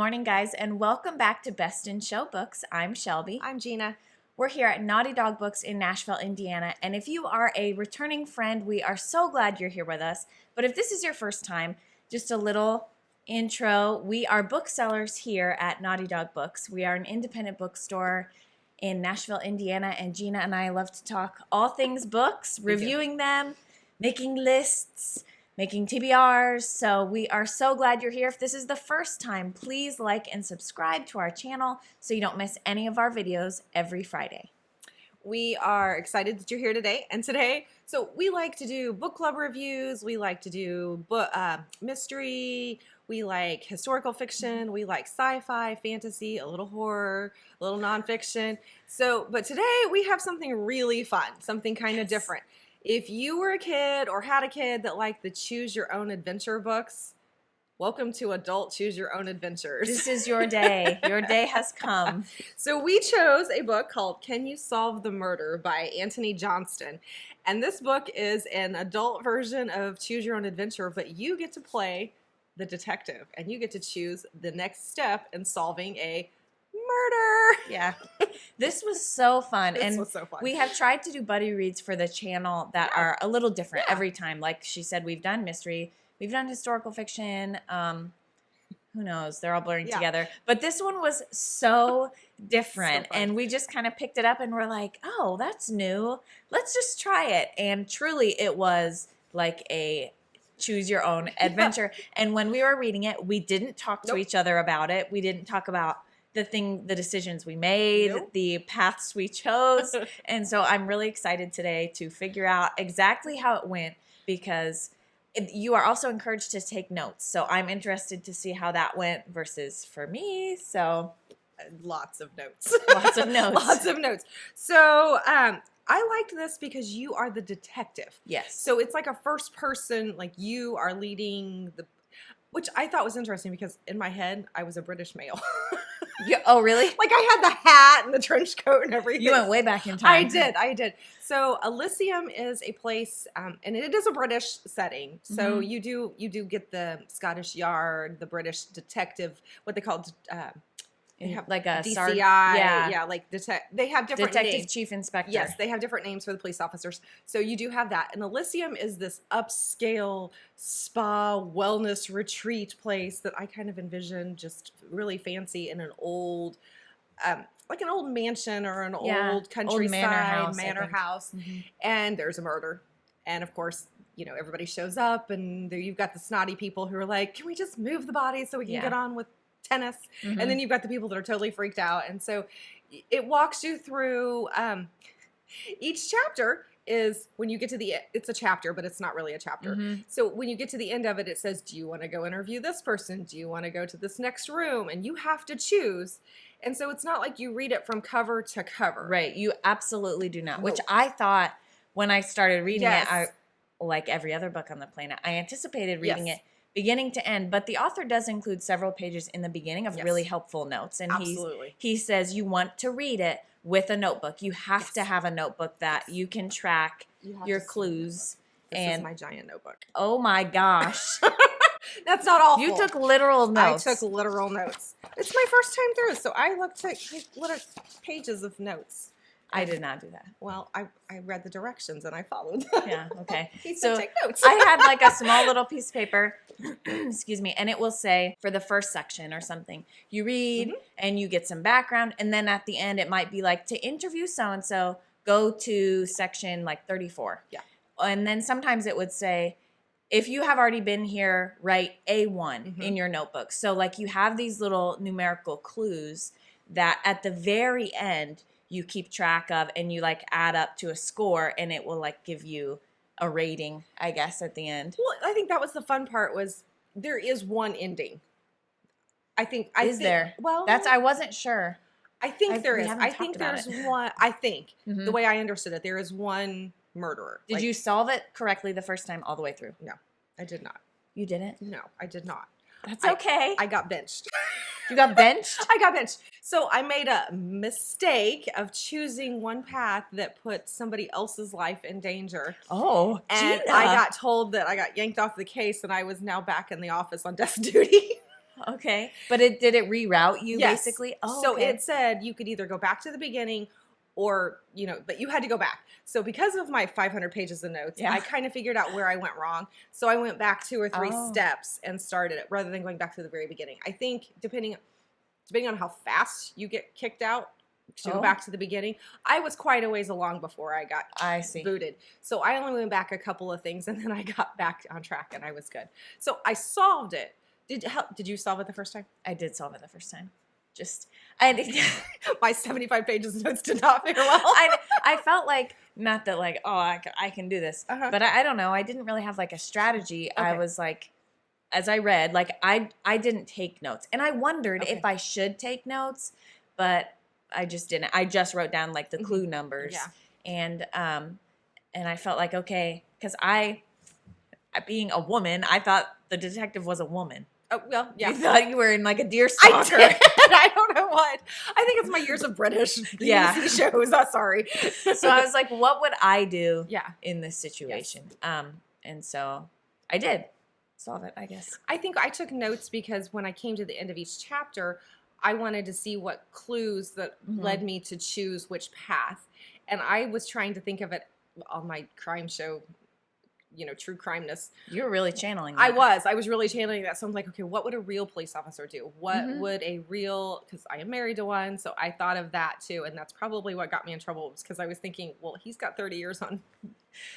morning, guys, and welcome back to Best in Show Books. I'm Shelby. I'm Jeanna. We're here at Naughty Dog Books in Nashville, Indiana, and if you are a returning friend, we are so glad you're here with us. But if this is your first time, just a little intro. We are booksellers here at Naughty Dog Books. We are an independent bookstore in Nashville, Indiana, and Jeanna and I love to talk all things books, reviewing them, making lists, making TBRs. So we are so glad you're here. If this is the first time, please like and subscribe to our channel so you don't miss any of our videos every Friday. We are excited that you're here today. And today, so we like to do book club reviews. We like to do mystery. We like historical fiction. We like sci-fi, fantasy, a little horror, a little nonfiction. But today we have something really fun, something kind of different. If you were a kid or had a kid that liked the choose your own adventure books, welcome to Adult Choose Your Own Adventures. This is your day. Your day has come. So we chose a book called Can You Solve the Murder by Antony Johnston. And this book is an adult version of Choose Your Own Adventure, but you get to play the detective and you get to choose the next step in solving a murder. Yeah. This was so fun. This was so fun. We have tried to do buddy reads for the channel that are a little different every time. Like she said, we've done mystery. We've done historical fiction. Who knows? They're all blurring together. But this one was so different. So and we just kind of picked it up and we're like, oh, that's new. Let's just try it. And truly it was like a choose your own adventure. And when we were reading it, we didn't talk to each other about it. We didn't talk about the decisions we made, the paths we chose. And so I'm really excited today to figure out exactly how it went because you are also encouraged to take notes. So I'm interested to see how that went versus for me. So lots of notes. Lots of notes. Lots of notes. So I liked this because you are the detective. Yes. So it's like a first person, like you are leading which I thought was interesting because in my head, I was a British male. Oh, really? Like I had the hat and the trench coat and everything. You went way back in time. I did. So Elysium is a place, and it is a British setting. So you do get the Scottish Yard, the British detective, what they call like a DCI, like they have different detective names. Chief Inspector. Yes, they have different names for the police officers. So you do have that. And Elysium is this upscale spa wellness retreat place that I kind of envision just really fancy in an old, like an old mansion or an old countryside old manor house. And there's a murder. And of course, everybody shows up and there you've got the snotty people who are like, can we just move the body so we can get on with tennis? And then you've got the people that are totally freaked out. And so it walks you through each chapter is when you get to it's a chapter, but it's not really a chapter. So when you get to the end of it, it says, do you want to go interview this person? Do you want to go to this next room? And you have to choose. And so it's not like you read it from cover to cover. Right. You absolutely do not, which I thought when I started reading it, like every other book on the planet, I anticipated reading it beginning to end, but the author does include several pages in the beginning of really helpful notes. And he says you want to read it with a notebook. You have to have a notebook that you can track your clues. This is my giant notebook. Oh my gosh. That's not awful. You took literal notes. I took literal notes. It's my first time through, so I looked at little pages of notes. I did not do that. Well, I read the directions and I followed them. Yeah, okay. He said take notes. I had like a small little piece of paper, excuse me, and it will say for the first section or something, you read and you get some background, and then at the end it might be like, to interview so-and-so, go to section like 34. Yeah. And then sometimes it would say, if you have already been here, write A1 in your notebook. So like you have these little numerical clues that at the very end you keep track of and you like add up to a score and it will like give you a rating, I guess, at the end. Well, I think that was the fun part was there is one ending. I think there? Well, I wasn't sure. I think there is. I think there's one. I think the way I understood it, there is one murderer. Did you solve it correctly the first time all the way through? No, I did not. You didn't? No, I did not. That's okay. I got benched. You got benched? I got benched. So I made a mistake of choosing one path that put somebody else's life in danger. Oh, and Jeanna. I got told that I got yanked off the case and I was now back in the office on desk duty. Okay. But did it reroute you Yes. basically? Oh, so okay. it said you could either go back to the beginning or, but you had to go back. So because of my 500 pages of notes, I kind of figured out where I went wrong. So I went back 2 or 3 steps and started it rather than going back to the very beginning. I think depending on how fast you get kicked out, to go back to the beginning. I was quite a ways along before I got booted. So I only went back a couple of things and then I got back on track and I was good. So I solved it. Did you solve it the first time? I did solve it the first time. My 75 pages of notes did not fare well. I felt like, not that like, oh, I can do this. But I don't know. I didn't really have like a strategy. Okay. I was like, as I read, like I didn't take notes. And I wondered if I should take notes, but I just didn't. I just wrote down like the clue numbers. Yeah. And I felt like, okay, because being a woman, I thought the detective was a woman. Oh, well, yeah. You thought you were in like a deer stalker. I did. I don't know what. I think it's my years of British BBC shows. I'm sorry. So I was like, what would I do in this situation? Yes. And so I did solve it, I guess. I think I took notes because when I came to the end of each chapter, I wanted to see what clues that led me to choose which path. And I was trying to think of it on my crime show, true crimeness. You were really channeling that. I was really channeling that. So I'm like, okay, what would a real police officer do? What would because I am married to one. So I thought of that too. And that's probably what got me in trouble, was because I was thinking, well, he's got 30 years on.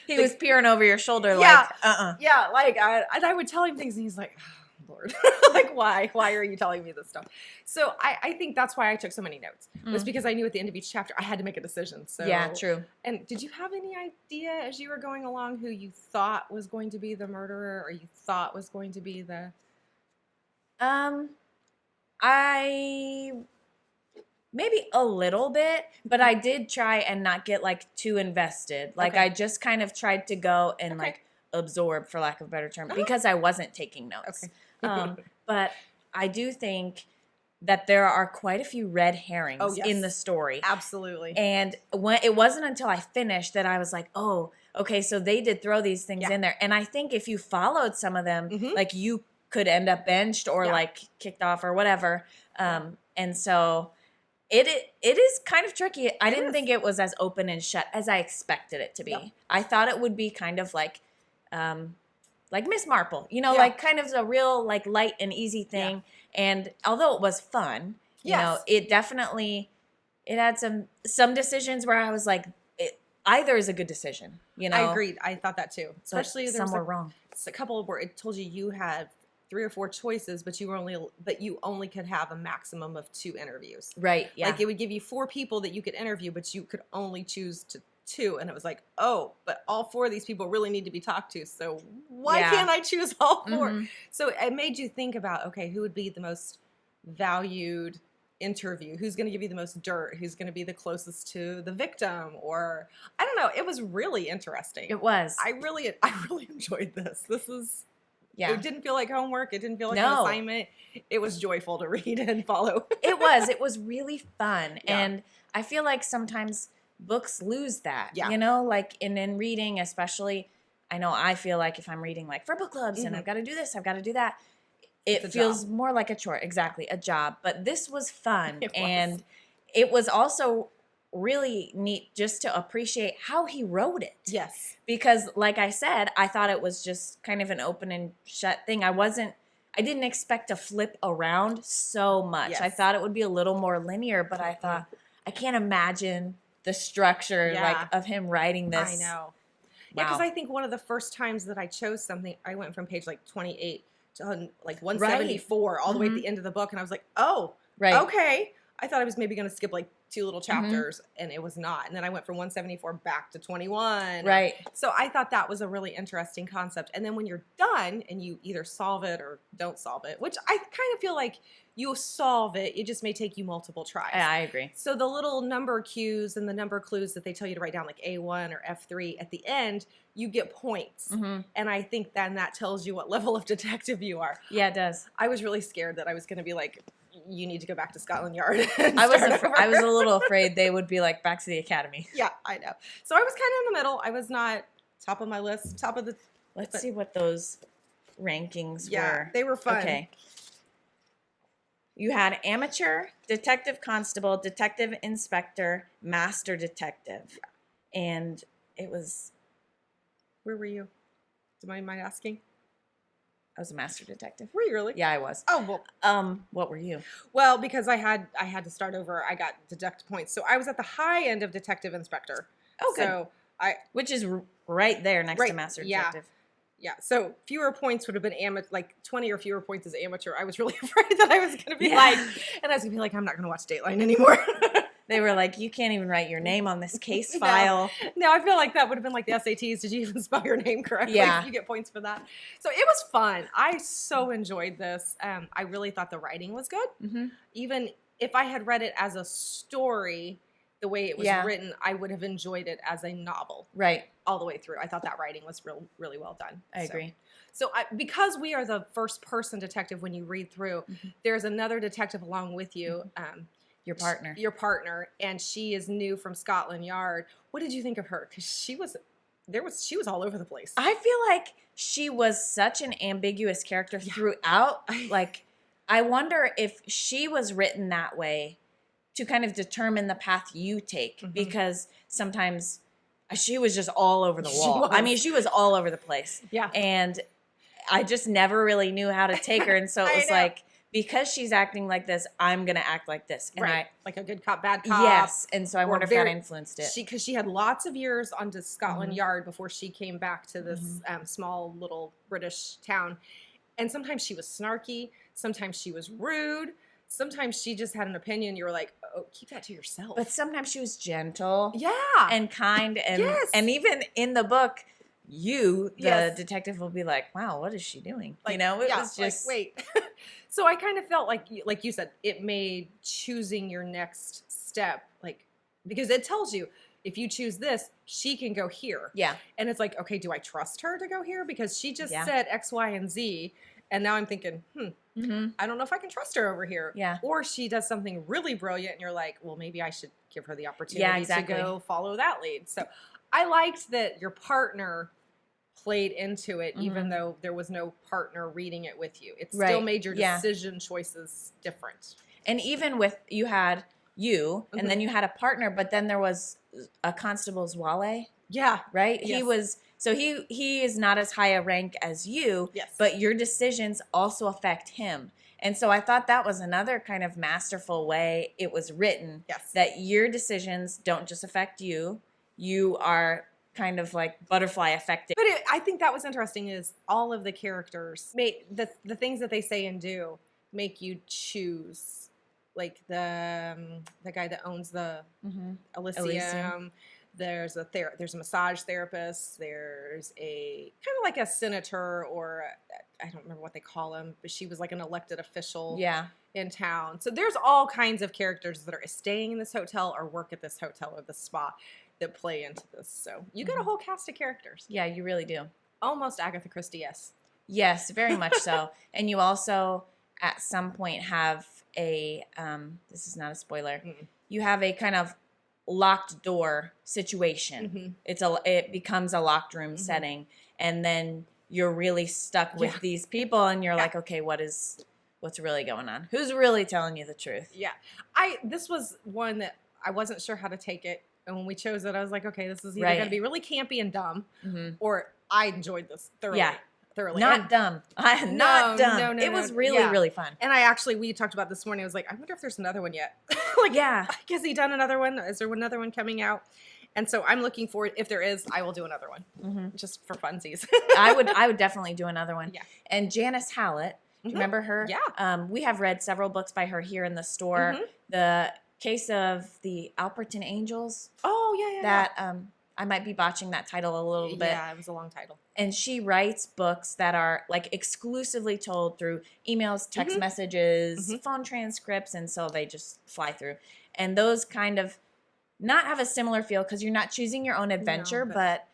He was peering over your shoulder Yeah, and I would tell him things and he's like, oh, Lord, like, why are you telling me this stuff? So I think that's why I took so many notes, was because I knew at the end of each chapter I had to make a decision. So yeah, true. And did you have any idea as you were going along who you thought was going to be the murderer, or you thought was going to be the? I maybe a little bit, but I did try and not get like too invested. Like I just kind of tried to go and like absorb, for lack of a better term, because I wasn't taking notes. But I do think that there are quite a few red herrings in the story. Absolutely. And it wasn't until I finished that I was like, oh, okay, so they did throw these things in there. And I think if you followed some of them, like you could end up benched or like kicked off or whatever. And so it is kind of tricky. I didn't think it was as open and shut as I expected it to be. Yep. I thought it would be kind of like Miss Marple, like kind of a real like light and easy thing. Yeah. And although it was fun, you know, it had some decisions where I was like, either is a good decision. I agreed. I thought that too. Especially some were wrong. A couple where it told you had 3 or 4 choices, but you only could have a maximum of 2 interviews. Right. Yeah. Like it would give you 4 people that you could interview, but you could only choose 2. And it was like, oh, but all 4 of these people really need to be talked to. So why can't I choose all 4? So it made you think about, okay, who would be the most valued interview? Who's going to give you the most dirt? Who's going to be the closest to the victim? Or I don't know. It was really interesting. It was. I really enjoyed this. This is. Yeah. It didn't feel like homework. It didn't feel like an assignment. It was joyful to read and follow. It was really fun. Yeah. And I feel like sometimes books lose that, like in reading, especially. I know I feel like if I'm reading like for book clubs and I've got to do this, I've got to do that, it feels more like a chore. Exactly. A job. But this was fun. And it was also really neat just to appreciate how he wrote it. Yes. Because like I said, I thought it was just kind of an open and shut thing. I didn't expect to flip around so much. Yes. I thought it would be a little more linear, but I thought, I can't imagine the structure of him writing this. I know. Yeah, because I think one of the first times that I chose something, I went from page like 28 to like 174 all the way at the end of the book. And I was like, oh, okay. I thought I was maybe going to skip like 2 little chapters, and it was not. And then I went from 174 back to 21. Right. So I thought that was a really interesting concept. And then when you're done and you either solve it or don't solve it, which I kind of feel like you solve it, it just may take you multiple tries. Yeah, I agree. So the little number cues and the number clues that they tell you to write down, like A1 or F3, at the end, you get points. And I think then that tells you what level of detective you are. Yeah, it does. I was really scared that I was going to be like, you need to go back to Scotland Yard. I was a little afraid they would be like back to the academy. Yeah, I know. So I was kind of in the middle. I was not top of my list, top of the. Let's see what those rankings were. Yeah, they were fun. Okay. You had amateur, detective constable, detective inspector, master detective. And it was... Where were you? Do you mind asking? I was a master detective. Were you really? Yeah, I was. Oh, well. What were you? Well, because I had to start over, I got deduct points. So I was at the high end of detective inspector. Oh, good. So which is right there next to master detective. Yeah. So fewer points would have been like 20 or fewer points as amateur. I was really afraid that I was going to be I'm not going to watch Dateline anymore. They were like, you can't even write your name on this case file. No, I feel like that would have been like the SATs. Did you even spell your name correctly? Yeah. You get points for that. So it was fun. I so enjoyed this. I really thought the writing was good. Mm-hmm. Even if I had read it as a story, the way it was written, I would have enjoyed it as a novel. Right. All the way through. I thought that writing was really well done. I agree. So because we are the first person detective when you read through, there's another detective along with you. Your partner. Your partner, and she is new from Scotland Yard. What did you think of her? Because she was all over the place. I feel like she was such an ambiguous character throughout. Like, I wonder if she was written that way to kind of determine the path you take, because sometimes she was just all over the wall. I mean, she was all over the place. Yeah. And I just never really knew how to take her. And so it was like, because she's acting like this, I'm going to act like this. And like a good cop, bad cop. Yes. And so I wonder if that influenced it. Because she had lots of years on to Scotland Yard before she came back to this small little British town. And sometimes she was snarky. Sometimes she was rude. Sometimes she just had an opinion. You were like, oh, keep that to yourself. But sometimes she was gentle. Yeah. And kind. And even in the book, the detective will be like, wow, what is she doing? Like, it was just... Like, wait. So I kind of felt like you said, it made choosing your next step, because it tells you, if you choose this, she can go here. Yeah. And it's like, okay, do I trust her to go here? Because she just said X, Y, and Z. And now I'm thinking, I don't know if I can trust her over here. Yeah. Or she does something really brilliant and you're like, well, maybe I should give her the opportunity to go follow that lead. So I liked that your partner played into it, even though there was no partner reading it with you. It still made your decision choices different. And even with, you had and then you had a partner, but then there was a constable's valet. Yeah. Right? Yes. He is not as high a rank as you, but your decisions also affect him. And so I thought that was another kind of masterful way it was written. Yes. That your decisions don't just affect you. You are kind of like butterfly affected. But I think that was interesting is all of the characters make the things that they say and do make you choose. Like the guy that owns the Elysium. There's a massage therapist. There's a kind of like a senator or I don't remember what they call him, but she was like an elected official in town. So there's all kinds of characters that are staying in this hotel or work at this hotel or the spa that play into this. So you get a whole cast of characters. Yeah, you really do. Almost Agatha Christie-esque. Yes, very much so. And you also at some point have a this is not a spoiler. You have a kind of locked door situation. It becomes a locked room setting, and then you're really stuck with these people, and you're like, okay, what's really going on? Who's really telling you the truth? Yeah, this was one that I wasn't sure how to take it, and when we chose it, I was like, okay, this is either going to be really campy and dumb, or I enjoyed this thoroughly. Yeah. Thoroughly. Not dumb. Not dumb. No, it was really fun. And we talked about this morning. I was like, I wonder if there's another one yet. Has he done another one? Is there another one coming out? And so I'm looking forward. If there is, I will do another one, just for funsies. I would definitely do another one. Yeah. And Janice Hallett, do you remember her? Yeah. We have read several books by her here in the store. The Case of the Alperton Angels. Oh yeah. That I might be botching that title a little bit. Yeah, it was a long title. And she writes books that are like exclusively told through emails, text messages, phone transcripts, and so they just fly through. And those kind of not have a similar feel because you're not choosing your own adventure, but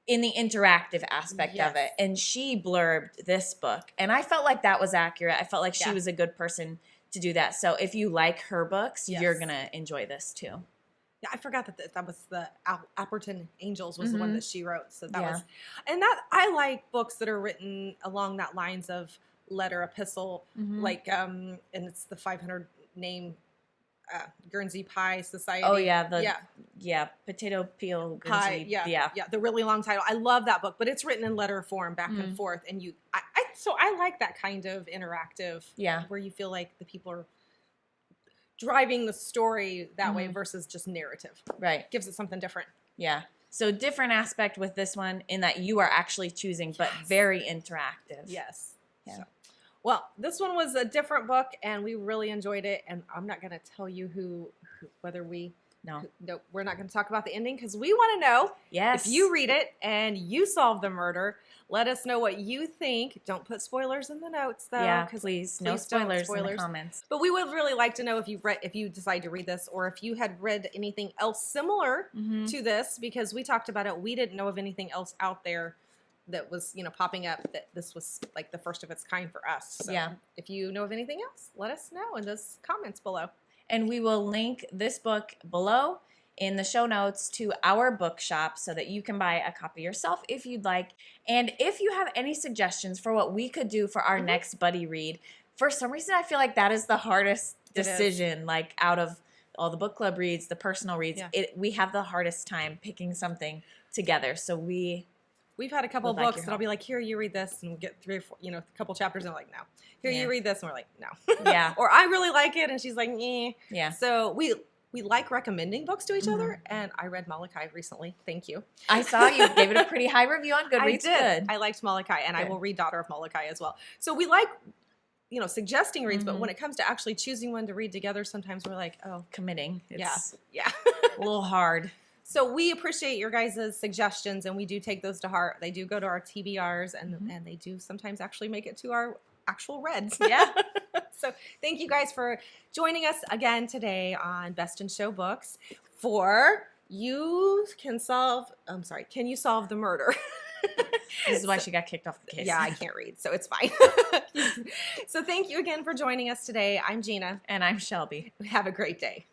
in the interactive aspect of it. And she blurbed this book. And I felt like that was accurate. I felt like she was a good person to do that. So if you like her books, you're going to enjoy this too. Yeah, I forgot that was the Alperton Angels was the one that she wrote. So that was, and that I like books that are written along that lines of letter, epistle, like, and it's the 500 name Guernsey Pie Society. Oh yeah, potato peel pie. Guernsey. Yeah, the really long title. I love that book, but it's written in letter form, back and forth, and so I like that kind of interactive. Yeah, where you feel like the people are driving the story that way versus just narrative. Right, gives it something different. Yeah. So different aspect with this one in that you are actually choosing, but very interactive. Yes. Yeah. So, well, this one was a different book, and we really enjoyed it. And I'm not going to tell you whether we. No, we're not going to talk about the ending because we want to know. Yes. If you read it and you solve the murder, let us know what you think. Don't put spoilers in the notes, though. Yeah, please. No spoilers in the comments. But we would really like to know if you decide to read this, or if you had read anything else similar to this, because we talked about it. We didn't know of anything else out there that was, popping up, that this was like the first of its kind for us. So yeah. If you know of anything else, let us know in those comments below. And we will link this book below in the show notes to our bookshop so that you can buy a copy yourself if you'd like. And if you have any suggestions for what we could do for our next buddy read, for some reason I feel like that is the hardest decision, like out of all the book club reads, the personal reads, we have the hardest time picking something together. So we've had a couple of books that I'll be like, here, you read this, and we'll get 3 or 4, a couple chapters, and I'm like, no. Here, you read this, and we're like, no. Yeah. Or I really like it, and she's like, eh. Yeah. So we like recommending books to each other, and I read Molokai recently. Thank you. I saw you gave it a pretty high review on Goodreads. I did. Good. I liked Molokai, and I will read Daughter of Molokai as well. So we like, suggesting reads, but when it comes to actually choosing one to read together, sometimes we're like, oh. Committing. It's yeah. a little hard. So we appreciate your guys' suggestions, and we do take those to heart. They do go to our TBRs, and they do sometimes actually make it to our actual reads. Yeah. So thank you guys for joining us again today on Best in Show Books for Can You Solve the Murder? This is why she got kicked off the case. Yeah, I can't read, so it's fine. So thank you again for joining us today. I'm Jeanna. And I'm Shelby. Have a great day.